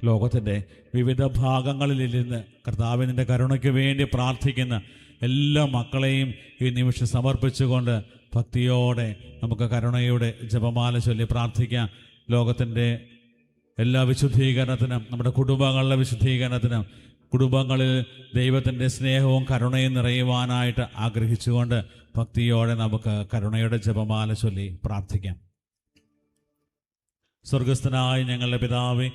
ലോകത്തിൻ്റെ വിവിധ ഭാഗങ്ങളിലിരുന്ന് കർത്താവിൻ്റെ കരുണയ്ക്ക് വേണ്ടി പ്രാർത്ഥിക്കുന്ന എല്ലാ മക്കളെയും ഈ നിമിഷം സമർപ്പിച്ചുകൊണ്ട് ഭക്തിയോടെ നമുക്ക് കരുണയുടെ ജപമാല ചൊല്ലി പ്രാർത്ഥിക്കാം. ലോകത്തിൻ്റെ എല്ലാ വിശുദ്ധീകരണത്തിനും, നമ്മുടെ കുടുംബങ്ങളുടെ വിശുദ്ധീകരണത്തിനും, കുടുംബങ്ങളിൽ ദൈവത്തിൻ്റെ സ്നേഹവും കരുണയും നിറയുവാനായിട്ട് ആഗ്രഹിച്ചുകൊണ്ട് ഭക്തിയോടെ നമുക്ക് കരുണയുടെ ജപമാല ചൊല്ലി പ്രാർത്ഥിക്കാം. സ്വർഗസ്ഥനായ ഞങ്ങളുടെ പിതാവേ,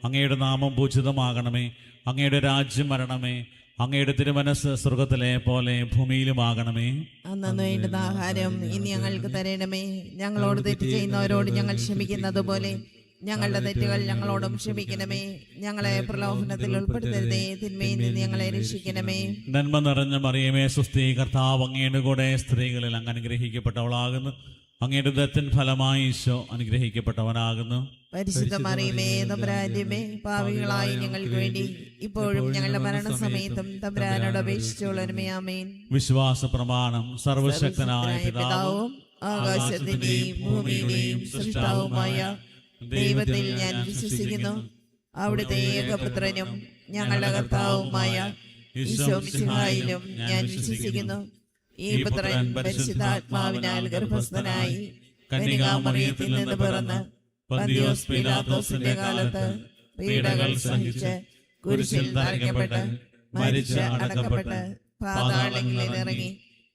അങ്ങയുടെ നാമം പൂജിതമാകണമേ. അങ്ങയുടെ രാജ്യം വരണമേ. അങ്ങയുടെ തിരുമനസ് സ്വർഗത്തിലെ പോലെ ഭൂമിയിലുമാകണമേ. അന്നു വേണ്ടുന്ന ആഹാരം ഇനി ഞങ്ങൾക്ക് തരണമേ. ഞങ്ങളോട് തെറ്റ് ചെയ്യുന്നവരോട് ഞങ്ങൾ ക്ഷമിക്കുന്നത് പോലെ ഞങ്ങളുടെ തെറ്റുകൾ ഞങ്ങളോടും ക്ഷമിക്കണമേ. ഞങ്ങളെ പ്രലോഭനത്തിൽ ഉൾപ്പെടുത്തരുതേ, തിന്മയിൽ നിന്ന് ഞങ്ങളെ രക്ഷിക്കണമേ. നന്മ നിറഞ്ഞ മറിയമേ, സ്വസ്തി, കർത്താവ് അങ്ങയുടെ കൂടെ സ്ത്രീകളിൽ അങ്ങ് അനുഗ്രഹിക്കപ്പെട്ടവളാകുന്നു. അങ്ങയുടെ ഉദരത്തിൻ ഫലമായി ഈശോ അനുഗ്രഹിക്കപ്പെട്ടവനാകുന്നു. പരിശുദ്ധ മറിയമേ, തമ്പുരാന്റമ്മേ, പാപികളായി ഞങ്ങൾക്ക് വേണ്ടി ഇപ്പോഴും ഞങ്ങളുടെ മരണസമയത്തും തമ്പുരാനോട് അപേക്ഷിച്ചുകൊള്ളണമേ. ആമേൻ. വിശ്വാസ പ്രമാണം. സർവശക്തനായ പിതാവും ആകാശത്തിന്റെയും ഭൂമിയുടെയും സൃഷ്ടാവുമായ ദൈവത്തിൽ ഞാൻ വിശ്വസിക്കുന്നു. അവിടുത്തെ ഏകപുത്രനും ഞങ്ങളുടെ കർത്താവുമായ ഈശോ മിശിഹായിലും ഞാൻ വിശ്വസിക്കുന്നു. ഈ പുത്രൻ പരിശുദ്ധാത്മാവിനാൽ ഗർഭസ്ഥനായി കന്യകാമറിയത്തിൽ നിന്ന് പിറന്ന് പന്തിയോസ് പീലാത്തോസിന്റെ കാലത്ത് പീഡകൾ സഹിച്ച് കുരിശിൽ തറയ്ക്കപ്പെട്ട് മരിച്ച് അടക്കപ്പെട്ട് പാതാളങ്ങളിൽ ഇറങ്ങി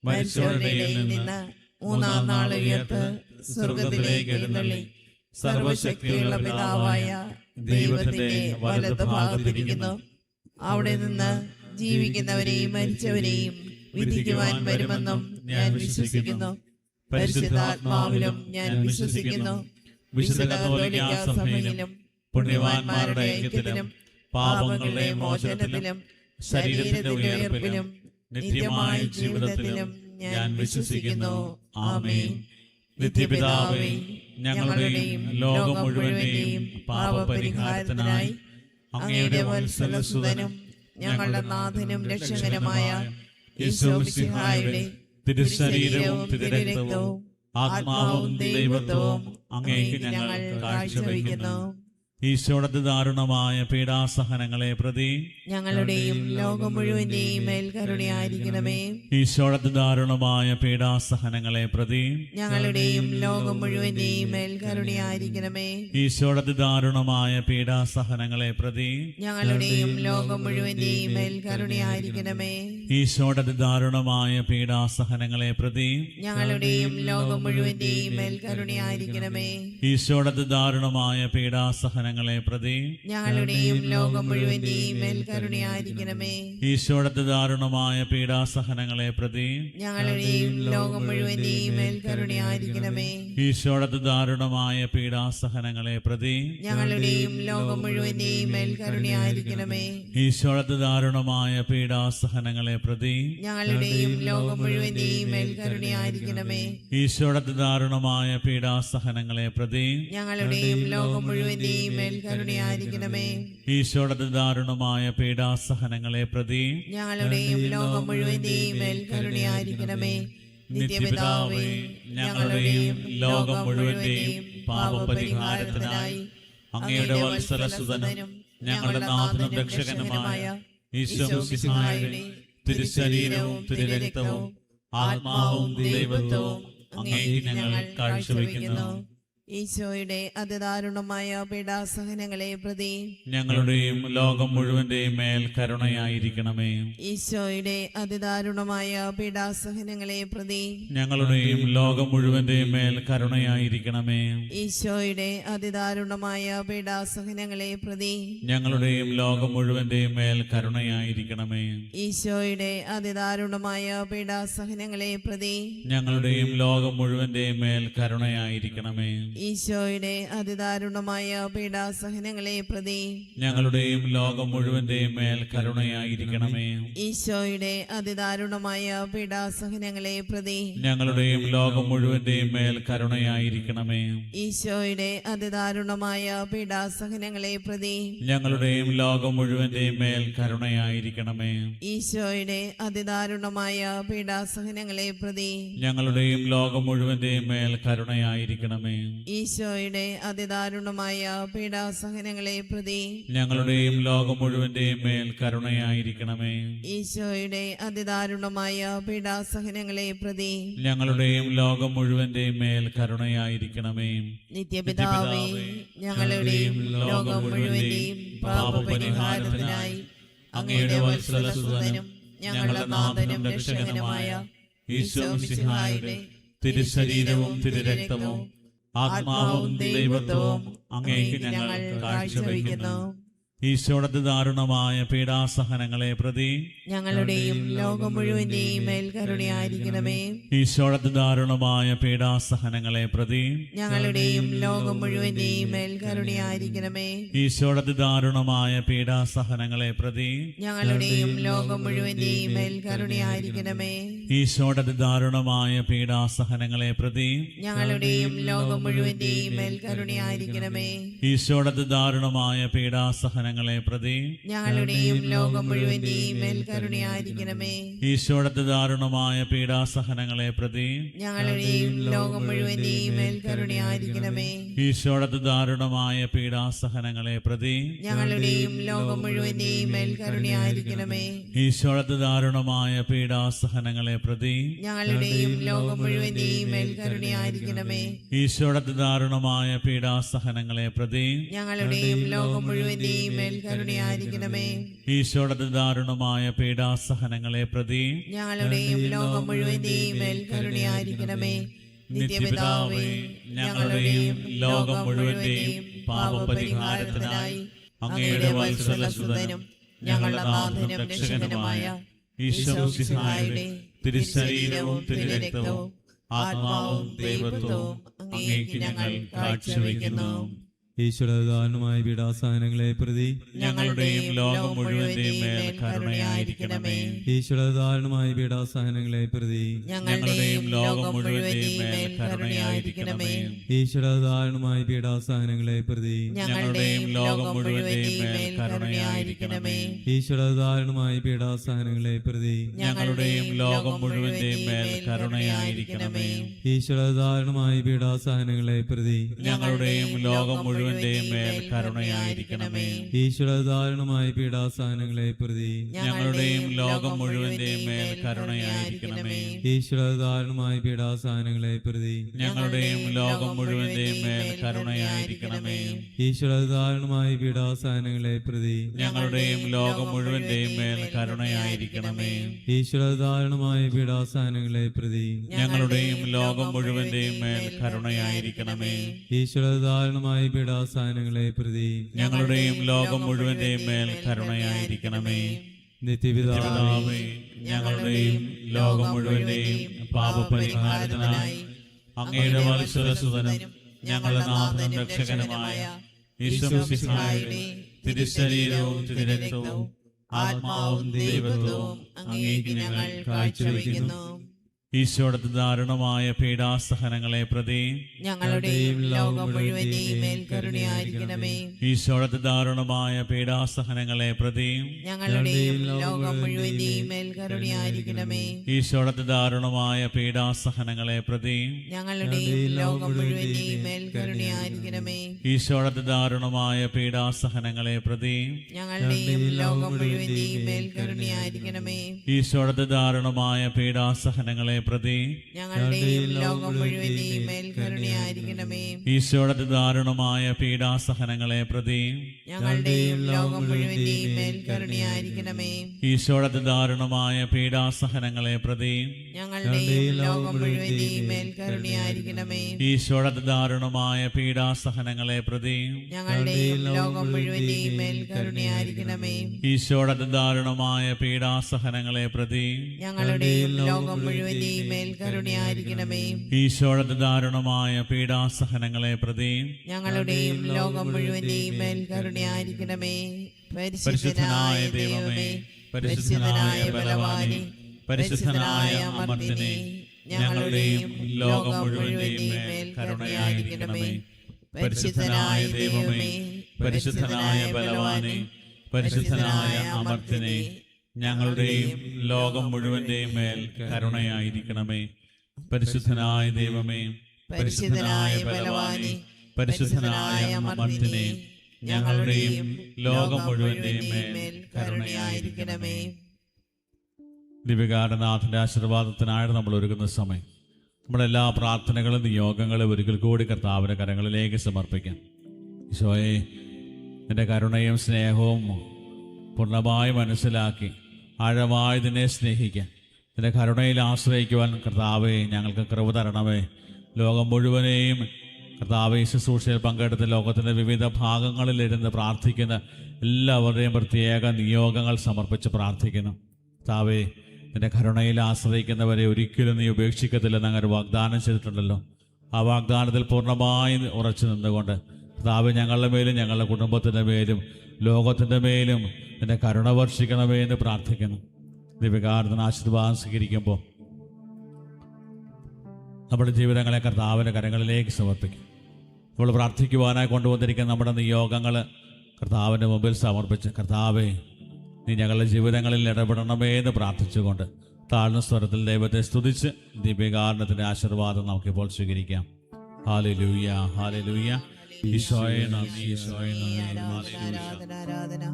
മരിച്ചവരുടെ ഇടയിൽ നിന്ന് മൂന്നാം നാൾ ഉയർത്ത് സ്വർഗത്തിലേക്ക് എഴുന്നള്ളി സർവശക്തിയുള്ള പിതാവായ ദൈവത്തിന്റെ വലത്ത് ഭാഗത്തിരിക്കുന്നു. അവിടെ നിന്ന് ജീവിക്കുന്നവരെയും മരിച്ചവരെയും വിധിക്കുവാൻ വരുമെന്നും ഞാൻ വിശ്വസിക്കുന്നു. പരിശുദ്ധാത്മാവിലും ഞാൻ വിശ്വസിക്കുന്നു. വിശുദ്ധ കത്തോലിക്കാ സഭയിലും പുണ്യവാന്മാരുടെ ഐക്യത്തിലും പാപങ്ങളുടെ മോചനത്തിലും ശരീരത്തിന്റെ ഉയർപ്പിലും നിത്യമായ ജീവിതത്തിലും ഞാൻ വിശ്വസിക്കുന്നു. ആമേൻ. നിത്യപിതാവേ, ഞങ്ങളുടെയും ലോകം മുഴുവന്റെയും പാപപരിഹാരത്തിനായി അങ്ങയുടെ വത്സലസുതനും ഞങ്ങളുടെ നാഥനും രക്ഷകനുമായ ഈശോ മിശിഹായുടെ തിരുശരീരവും തിരുരക്തവും ആത്മാവും ദൈവത്വവും അങ്ങേക്ക് ഞങ്ങൾ കാഴ്ചവെക്കുന്നു. ഈശോയുടെ ദാരുണമായ പീഡാസഹനങ്ങളെ പ്രതി ഞങ്ങളുടെയും ലോകം മുഴുവന്റെയും മേൽ കരുണയായിരിക്കണമേ. ഈശോയുടെ ദാരുണമായ പീഡാസഹനങ്ങളെ പ്രതി ഞങ്ങളുടെയും ലോകം മുഴുവന്റെയും മേൽ കരുണയായിരിക്കണമേ. ഈശോയുടെ ദാരുണമായ പീഡാസഹനങ്ങളെ പ്രതി ഞങ്ങളുടെയും ലോകം മുഴുവന്റെയും മേൽ കരുണയായിരിക്കണമേ. ഈശോയുടെ ദാരുണമായ പീഡാസഹനങ്ങളെ പ്രതി ഞങ്ങളുടെയും ലോകം മുഴുവന്റെയും മേൽ കരുണയായിരിക്കണമേ. ഈശോയുടെ ദാരുണമായ പീഡാസഹന പ്രതി ഞങ്ങളുടെയും ലോകം മുഴുവന്റെയും മേൽ കരുണയായിരിക്കണമേ. ഈശോയുടെ ദാരുണമായ പീഡാസഹനങ്ങളെ പ്രതി ഞങ്ങളുടെയും ലോകം മുഴുവന്റെയും മേൽ കരുണയായിരിക്കണമേ. ഈശോയുടെ ദാരുണമായ പീഡാസഹനങ്ങളെ പ്രതി ഞങ്ങളുടെയും ലോകം മുഴുവന്റെയും മേൽ കരുണയായിരിക്കണമേ. ഈശോയുടെ ദാരുണമായ പീഡാസഹനങ്ങളെ പ്രതി ഞങ്ങളുടെയും ലോകം മുഴുവന്റെയും മേൽ കരുണയായിരിക്കണമേ. ഈശോയുടെ ദാരുണമായ പീഡാസഹനങ്ങളെ പ്രതി ഞങ്ങളുടെയും ലോകം മുഴുവന്റെയും മേൽ കരുണയായിരിക്കണമേ. ഈശോയുടെ ദാരുണമായ പീഡാസഹനങ്ങളെ പ്രതി ഞങ്ങളുടെയും ലോകം മുഴുവന്റെയും മേൽ കരുണയായിരിക്കണമേ. നിത്യപിതാവേ, ഞങ്ങളുടെയും ലോകം മുഴുവന്റെയും പാപപരിഹാരത്തിനായി അങ്ങയുടെ വത്സലസുതനും ഞങ്ങളുടെ നാഥനും രക്ഷകനുമായ ഈശോ മിശിഹായുടെ തിരുശരീരവും തിരുരക്തവും ആത്മാവും ദൈവത്വവും അങ്ങേക്ക് ഞങ്ങൾ കാഴ്ചവെക്കുന്നു. ഈശോയുടെ അതിദാരുണമായ പീഡാസഹനങ്ങളെ പ്രതി ഞങ്ങളുടെയും ലോകം മുഴുവന്റെയും മേൽ കരുണയായിരിക്കണമേ. ഈശോയുടെ അതിദാരുണമായ പീഡാസഹനങ്ങളെ പ്രതി ഞങ്ങളുടെയും ലോകം മുഴുവന്റെയും മേൽ കരുണയായിരിക്കണമേ. ഈശോയുടെ അതിദാരുണമായ പീഡാസഹനങ്ങളെ പ്രതി ഞങ്ങളുടെയും ലോകം മുഴുവന്റെയും മേൽ കരുണയായിരിക്കണമേ. ഈശോയുടെ അതിദാരുണമായ പീഡാസഹനങ്ങളെ പ്രതി ഞങ്ങളുടെയും ലോകം മുഴുവന്റെയും മേൽ കരുണയായിരിക്കണമേ. ഈശോയുടെ അതിദാരുണമായ പീഡാസഹനങ്ങളെ പ്രതി ഞങ്ങളുടെയും ലോകം മുഴുവന്റെയും മേൽ കരുണയായിരിക്കണമേ. ഈശോയുടെ അതിദാരുണമായ പീഡാസഹനങ്ങളെ പ്രതി ഞങ്ങളുടെയും ലോകം മുഴുവന്റെയും മേൽ കരുണയായിരിക്കണമേ. ഈശോയുടെ അതിദാരുണമായ പീഡാസഹനങ്ങളെ പ്രതി ഞങ്ങളുടെയും ലോകം മുഴുവന്റെയും മേൽ കരുണയായിരിക്കണമേ. ഈശോയുടെ അതിദാരുണമായ പീഡാസഹനങ്ങളെ പ്രതി ഞങ്ങളുടെയും ലോകം മുഴുവന്റെയും മേൽ കരുണയായിരിക്കണമേ. ഈശോയുടെ അതിദാരുണമായ പീഡാസഹനങ്ങളെ പ്രതി ഞങ്ങളുടെയും ലോകം മുഴുവന്റെയും മേൽ കരുണയായിരിക്കണമേ. ഈശോയുടെ അതിദാരുണമായ പീഡാസഹനങ്ങളെ പ്രതി ഞങ്ങളുടെയും ലോകം മുഴുവന്റെയും മേൽ കരുണയായിരിക്കണമേ. നിത്യപിതാവേ, ഞങ്ങളുടെയും ലോകം മുഴുവന്റെയും പാപപരിഹാരത്തിനായി അങ്ങയുടെ വത്സലസുതനും ഞങ്ങളുടെ നാഥനും രക്ഷകനുമായ ഈശോ മിശിഹായുടെ തിരുശരീരവും തിരുരക്തവും ആത്മാവും ദൈവത്വവും അങ്ങേക്ക് ഞങ്ങൾ കാഴ്ചവെക്കുന്നു. ഈശോയുടെ ദാരുണമായ പീഡാസഹനങ്ങളെ പ്രതി ഞങ്ങളുടെയും ലോകം മുഴുവന്റെയും മേൽ കരുണയായിരിക്കണമേ. ഈശോയുടെ ദാരുണമായ പീഡാസഹനങ്ങളെ പ്രതി ഞങ്ങളുടെയും ലോകം മുഴുവന്റെയും മേൽ കരുണയായിരിക്കണമേ. ഈശോയുടെ ദാരുണമായ പീഡാസഹനങ്ങളെ പ്രതി ഞങ്ങളുടെയും ലോകം മുഴുവന്റെയും മേൽ കരുണയായിരിക്കണമേ. ഈശോയുടെ ദാരുണമായ പീഡാസഹനങ്ങളെ പ്രതി ഞങ്ങളുടെയും ലോകം മുഴുവന്റെയും മേൽ കരുണയായിരിക്കണമേ. ഈശോയുടെ ദാരുണമായ പീഡാസഹനങ്ങളെ പ്രതി ഞങ്ങളുടെയും ലോകം മുഴുവന്റെയും മേൽ കരുണയായിരിക്കണമേ. ഈശോയുടെ ദാരുണമായ പീഡാസഹനങ്ങളെ പ്രതി ഞങ്ങളുടെയും ലോകം മുഴുവന്റെയും മേൽ കരുണയായിരിക്കണമേ. ഈശോയുടെ ദാരുണമായ പീഡാസഹനങ്ങളെ പ്രതി ഞങ്ങളുടെയും ലോകം മുഴുവന്റെയും മേൽ കരുണയായിരിക്കണമേ. ഈശോയുടെ ദാരുണമായ പീഡാസഹനങ്ങളെ പ്രതി ഞങ്ങളുടെയും ലോകം മുഴുവന്റെയും മേൽ കരുണയായിരിക്കണമേ. ഈശോയുടെ ദാരുണമായ പീഡാസഹനങ്ങളെ പ്രതി ഞങ്ങളുടെയും ലോകം മുഴുവന്റെയും മേൽ കരുണയായിരിക്കണമേ. ഈശോയുടെ ദാരുണമായ പീഡാസഹനങ്ങളെ പ്രതി ഞങ്ങളുടെയും ലോകം മുഴുവന്റെയും മേൽ കരുണയായിരിക്കണമേ. നിത്യപിതാവേ, ഞങ്ങളുടെയും ലോകം മുഴുവന്റെയും പാപപരിഹാരത്തിനായി അങ്ങയുടെ വത്സലസുതനും ഞങ്ങളുടെ നാഥനും രക്ഷകനുമായ ഈശോ മിശിഹായുടെ തിരുശരീരവും തിരുരക്തവും ആത്മാവും ദൈവത്വവും അങ്ങേക്ക് ഞങ്ങൾ കാഴ്ചവെക്കുന്നു. ഈശോയുടെ ദാരുണമായ പീഡാസഹനങ്ങളെ പ്രതി ഞങ്ങളുടെയും ലോകം മുഴുവന്റെയും മേൽ കരുണയായിരിക്കണമേ. ഈശോയുടെ ദാരുണമായ പീഡാസഹനങ്ങളെ പ്രതി ഞങ്ങളുടെയും ലോകം മുഴുവന്റെയും മേൽ കരുണയായിരിക്കണമേ. ഈശോയുടെ ദാരുണമായ പീഡാസഹനങ്ങളെ പ്രതി ഞങ്ങളുടെയും ലോകം മുഴുവന്റെയും മേൽ കരുണയായിരിക്കണമേ. ഈശോയുടെ ദാരുണമായ പീഡാസഹനങ്ങളെ പ്രതി ഞങ്ങളുടെയും ലോകം മുഴുവന്റെയും മേൽ കരുണയായിരിക്കണമേ. ഈശോയുടെ ദാരുണമായ പീഡാസഹനങ്ങളെ പ്രതി ഞങ്ങളുടെയും ലോകം മുഴുവന്റെയും മേൽ കരുണയായിരിക്കണമേ. ഈശോയുടെ ദാരുണമായ പീഡാസഹനങ്ങളെ പ്രതി ഞങ്ങളുടെയും ലോകം മുഴുവന്റെയും മേൽ കരുണയായിരിക്കണമേ. ഈശോയുടെ ദാരുണമായ പീഡാസഹനങ്ങളെ പ്രതി ഞങ്ങളുടെയും ലോകം മുഴുവന്റെയും മേൽ കരുണയായിരിക്കണമേ. ഈശോയുടെ ദാരുണമായ പീഡാസഹനങ്ങളെ പ്രതി ഞങ്ങളുടെയും ലോകം മുഴുവന്റെയും മേൽ കരുണയായിരിക്കണമേ. ഈശോയുടെ ദാരുണമായ പീഡാസഹനങ്ങളെ പ്രതി ഞങ്ങളുടെയും ലോകം മുഴുവന്റെയും മേൽ കരുണയായിരിക്കണമേ. ഈശോയുടെ ദാരുണമായ പീഡാസഹനങ്ങളെ പ്രതി ഞങ്ങളുടെയും ലോകം മുഴുവന്റെയും മേൽ കരുണയായിരിക്കണമേ. നിത്യപിതാവേ, ഞങ്ങളുടെയും ലോകം മുഴുവന്റെയും പാപപരിഹാരത്തിനായി അങ്ങയുടെ വത്സലസുതനും ഞങ്ങളുടെ നാഥനും രക്ഷകനുമായ ഈശോ മിശിഹായുടെ തിരുശരീരവും തിരുരക്തവും ആത്മാവും ദൈവത്വവും അങ്ങേക്ക് ഞങ്ങൾ കാഴ്ചവെക്കുന്നു. ഈശോയുടെ ദാരുണമായ പീഡാസഹനങ്ങളെ പ്രതി ഞങ്ങളുടെയും ലോകം മുഴുവന്റെയും മേൽ കരുണയായിരിക്കണമേ. ഈശോയുടെ ദാരുണമായ പീഡാസഹനങ്ങളെ പ്രതി ഞങ്ങളുടെയും ലോകം മുഴുവന്റെയും മേൽ കരുണയായിരിക്കണമേ. ഈശോയുടെ ദാരുണമായ പീഡാസഹനങ്ങളെ പ്രതി ഞങ്ങളുടെയും ലോകം മുഴുവന്റെയും മേൽ കരുണയായിരിക്കണമേ. ഈശോയുടെ ദാരുണമായ പീഡാസഹനങ്ങളെ പ്രതി ഞങ്ങളുടെയും ലോകം മുഴുവന്റെയും മേൽ കരുണയായിരിക്കണമേ. ഈശോയുടെ ദാരുണമായ പീഡാസഹനങ്ങളെ പ്രതി ഞങ്ങളുടെയും ലോകം മുഴുവന്റെയും മേൽ കരുണയായിരിക്കണമേ. ഈശോയുടെ ദാരുണമായ പീഡാസഹനങ്ങളെ പ്രതി ഞങ്ങളുടെയും ലോകം മുഴുവന്റെയും മേൽ കരുണയായിരിക്കണമേ. ഈശോയുടെ ദാരുണമായ പീഡാസഹനങ്ങളെ പ്രതി ഞങ്ങളുടെയും ലോകം മുഴുവന്റെയും മേൽ കരുണയായിരിക്കണമേ. ഈശോയുടെ ദാരുണമായ പീഡാസഹനങ്ങളെ പ്രതി ഞങ്ങളുടെയും ലോകം മുഴുവന്റെയും മേൽ കരുണയായിരിക്കണമേ. ഈശോയുടെ ദാരുണമായ പീഡാസഹനങ്ങളെ പ്രതി ഞങ്ങളുടെയും ലോകം മുഴുവന്റെയും മേൽ കരുണയായിരിക്കണമേ. ഈശോയുടെ ദാരുണമായ പീഡാസഹനങ്ങളെ പ്രതി ഞങ്ങളുടെയും ലോകം മുഴുവന്റെയും മേൽ കരുണയായിരിക്കണമേ. പരിശുദ്ധനായ ദൈവമേ, പരിശുദ്ധനായ ബലവാനേ, പരിശുദ്ധനായ അമർത്യനേ, ഞങ്ങളുടെയും ലോകം മുഴുവന്റെയും മേൽ കരുണയായിരിക്കണമേ. പരിശുദ്ധനായ ദൈവമേ, പരിശുദ്ധനായ ബലവാനേ, പരിശുദ്ധനായ അമർത്യനേ, ഞങ്ങളുടെയും ലോകം മുഴുവന്റെയും മേൽ കരുണയായിരിക്കണമേ. പരിശുദ്ധനായ ദൈവമേ, പരിശുദ്ധനായ ബലവാനെ, പരിശുദ്ധനായ അമർത്തിനെ, ഞങ്ങളുടെയും ലോകം മുഴുവന്റെയും മേൽ കരുണയായിരിക്കണമേ. ദിവ്യകാരണനാഥന്റെ ആശീർവാദത്തിനായിട്ട് നമ്മൾ ഒരുങ്ങുന്ന സമയം നമ്മളെല്ലാ പ്രാർത്ഥനകളും നിയോഗങ്ങളും ഒരിക്കൽ കൂടി കർത്താവിന്റെ കരങ്ങളിലേക്ക് സമർപ്പിക്കാം. ഈശോയെ, നിന്റെ കരുണയും സ്നേഹവും പൂർണ്ണമായി മനസ്സിലാക്കി ആഴമായി നിന്നെ സ്നേഹിക്കാൻ, നിന്റെ കരുണയിൽ ആശ്രയിക്കുവാൻ കർത്താവെ ഞങ്ങൾക്ക് കൃപ തരണമേ. ലോകം മുഴുവനെയും കർത്താവെ ശുശ്രൂഷയിൽ പങ്കെടുത്ത് ലോകത്തിൻ്റെ വിവിധ ഭാഗങ്ങളിലിരുന്ന് പ്രാർത്ഥിക്കുന്ന എല്ലാവരുടെയും പ്രത്യേക നിയോഗങ്ങൾ സമർപ്പിച്ച് പ്രാർത്ഥിക്കുന്നു. കർത്താവെ, നിന്റെ കരുണയിൽ ആശ്രയിക്കുന്നവരെ ഒരിക്കലും നീ ഉപേക്ഷിക്കത്തില്ലെന്ന് അങ്ങനെ വാഗ്ദാനം ചെയ്തിട്ടുണ്ടല്ലോ. ആ വാഗ്ദാനത്തിൽ പൂർണ്ണമായി ഉറച്ചു നിന്നുകൊണ്ട് കർത്താവ് ഞങ്ങളുടെ മേലും ഞങ്ങളുടെ കുടുംബത്തിൻ്റെ മേലും ലോകത്തിൻ്റെ മേലും നിന്റെ കരുണ വർഷിക്കണമേ എന്ന് പ്രാർത്ഥിക്കുന്നു. ദിവ്യകാരണത്തിന് ആശീർവാദം സ്വീകരിക്കുമ്പോൾ നമ്മുടെ ജീവിതങ്ങളെ കർത്താവിൻ്റെ കരങ്ങളിലേക്ക് സമർപ്പിക്കും. നമ്മൾ പ്രാർത്ഥിക്കുവാനായി കൊണ്ടുവന്നിരിക്കുന്ന നമ്മുടെ നിയോഗങ്ങൾ കർത്താവിൻ്റെ മുമ്പിൽ സമർപ്പിച്ച്, കർത്താവേ, നീ ഞങ്ങളുടെ ജീവിതങ്ങളിൽ ഇടപെടണമേ എന്ന് പ്രാർത്ഥിച്ചുകൊണ്ട് താഴ്ന്ന സ്വരത്തിൽ ദൈവത്തെ സ്തുതിച്ച് ദിവ്യകാരണത്തിൻ്റെ ആശീർവാദം നമുക്കിപ്പോൾ സ്വീകരിക്കാം. Hallelujah, hallelujah. ഈശോയെ നന്ദി, ഈശോയെ നന്ദി. ആരാധന, ആരാധന.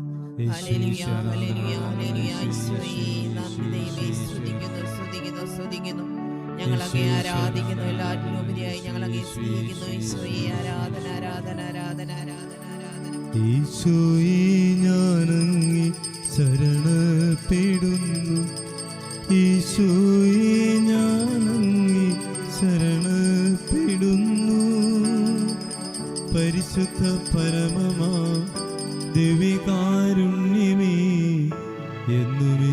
Hallelujah, hallelujah, hallelujah. ഈശോയെ നന്ദി. ദൈവമേ, സ്തുതിക്കുന്നു, സ്തുതിക്കുന്നു, സ്തുതിക്കുന്നു. ഞങ്ങളങ്ങേ ആരാധിക്കുന്നു. എല്ലാറ്റിനും ഉപരിയായി ഞങ്ങളങ്ങേ സ്നേഹിക്കുന്നു. ഈശോയെ ആരാധന, ആരാധന, ആരാധന, ആരാധന, ആരാധന. ഈശോയെ ഞാനങ്ങേ ശരണപ്പെടുന്നു, ഈശോയെ ഞാനങ്ങേ ശരണപ്പെടുന്നു. പരിശുദ്ധ പരമമാ ദിവ്യകാരുണ്യമേ, എന്നുമേ